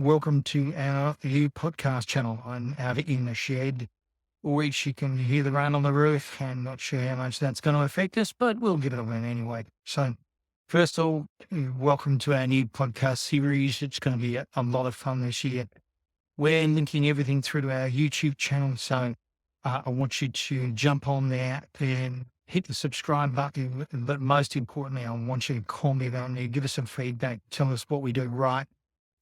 welcome to our new podcast channel. I'm out in the shed, which you can hear the rain on the roof. I'm not sure how much that's going to affect us, but we'll give it a win anyway. So, first of all, welcome to our new podcast series. It's going to be a lot of fun this year. We're linking everything through to our YouTube channel, so I want you to jump on there and hit the subscribe button. But most importantly, I want you to comment on there, give us some feedback, tell us what we do right.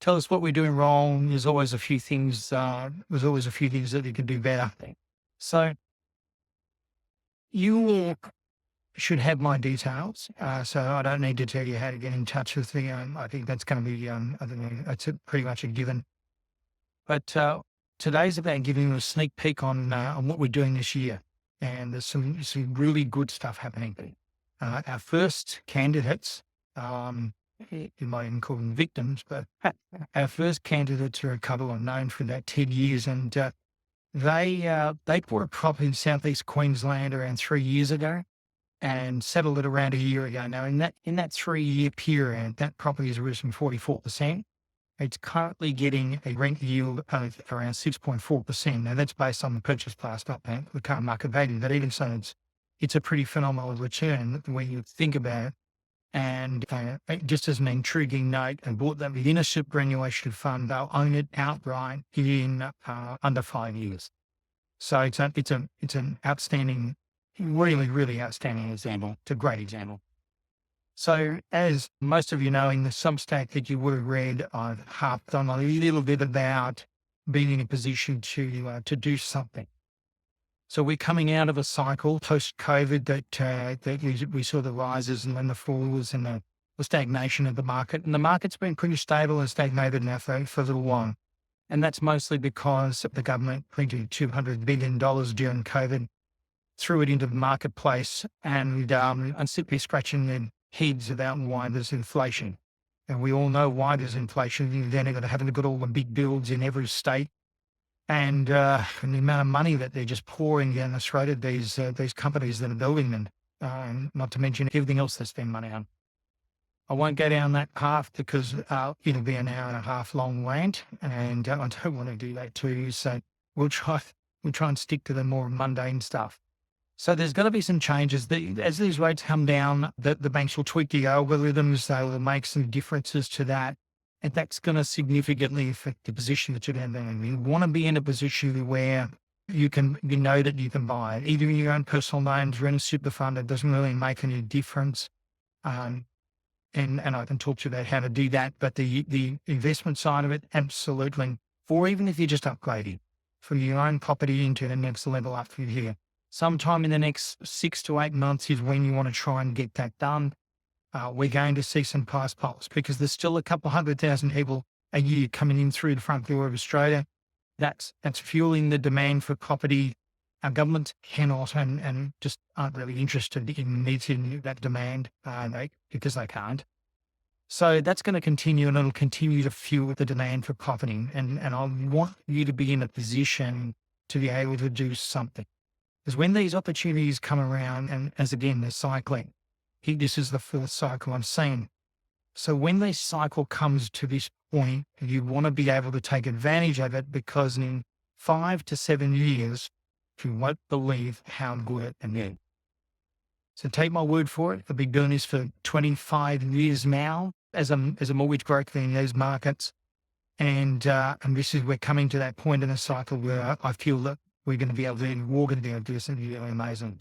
Tell us what we're doing wrong. There's always a few things. There's always a few things that you could do better. So you should have my details. So I don't need to tell you how to get in touch with me. I think that's going to be. I think that's pretty much a given. But today's about giving you a sneak peek on what we're doing this year, and there's some really good stuff happening. Our first candidates. You might even call them victims, but our first candidates are a couple I've known for about 10 years, and they bought a property in southeast Queensland around 3 years ago and settled it around a year ago. Now, in that 3-year period, that property has risen 44%. It's currently getting a rent yield of around 6.4%. Now, that's based on the purchase price, not the current market value. But even so, it's a pretty phenomenal return when you think about it. And just as an intriguing note, I bought that within a superannuation fund. They'll own it outright in under 5 years. So it's an outstanding, really outstanding example. It's a great example. So as most of you know, in the substack that you would have read, I've harped on a little bit about being in a position to do something. So we're coming out of a cycle post-COVID that we saw the rises and then the falls and the stagnation of the market. And the market's been pretty stable and stagnated now for a little while. And that's mostly because the government printed $200 billion during COVID, threw it into the marketplace and simply scratching their heads about why there's inflation. And we all know why there's inflation. Then they've got to look at all the big builds in every state. And the amount of money that they're just pouring down the throat of these companies that are building them, not to mention everything else they spend money on. I won't go down that path because it'll be an hour and a half long rant, and I don't want to do that to you. So we'll try and stick to the more mundane stuff. So there's got to be some changes. As these rates come down, the banks will tweak the algorithms. They will make some differences to that. And that's going to significantly affect the position that you're in. You want to be in a position where you know that you can buy it. Either in your own personal loans or in a super fund, it doesn't really make any difference. And I can talk to you about how to do that. But the investment side of it, absolutely. Or even if you're just upgrading from your own property into the next level up from here. Sometime in the next 6 to 8 months is when you want to try and get that done. We're going to see some price pops because there's still a couple 100,000 people a year coming in through the front door of Australia. That's fueling the demand for property. Our government cannot and just aren't really interested in meeting that demand because they can't. So that's going to continue, and it'll continue to fuel the demand for property. And I want you to be in a position to be able to do something. Because when these opportunities come around, and as again, they're cycling, this is the first cycle I'm seeing. So when this cycle comes to this point, you want to be able to take advantage of it, because in 5 to 7 years, you won't believe how good it can be. So take my word for it. I've been doing this for 25 years now as a mortgage broker in these markets. And this is, we're coming to that point in the cycle where I feel that we're going to be able to do something really amazing.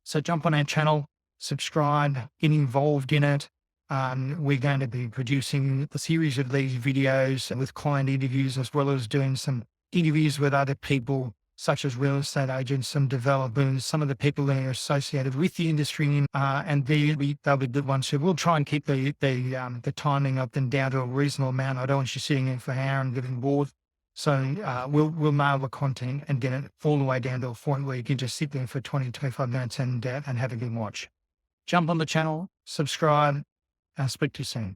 So jump on our channel, subscribe, get involved in it. We're going to be producing a series of these videos with client interviews, as well as doing some interviews with other people, such as real estate agents, some developers, some of the people that are associated with the industry, and they'll be good ones. So we'll try and keep the timing up and down to a reasonable amount. I don't want you sitting in for an hour and getting bored. So we'll nail the content and get it all the way down to a point where you can just sit there for 20, 25 minutes and have a good watch. Jump on the channel, subscribe, and speak to you soon.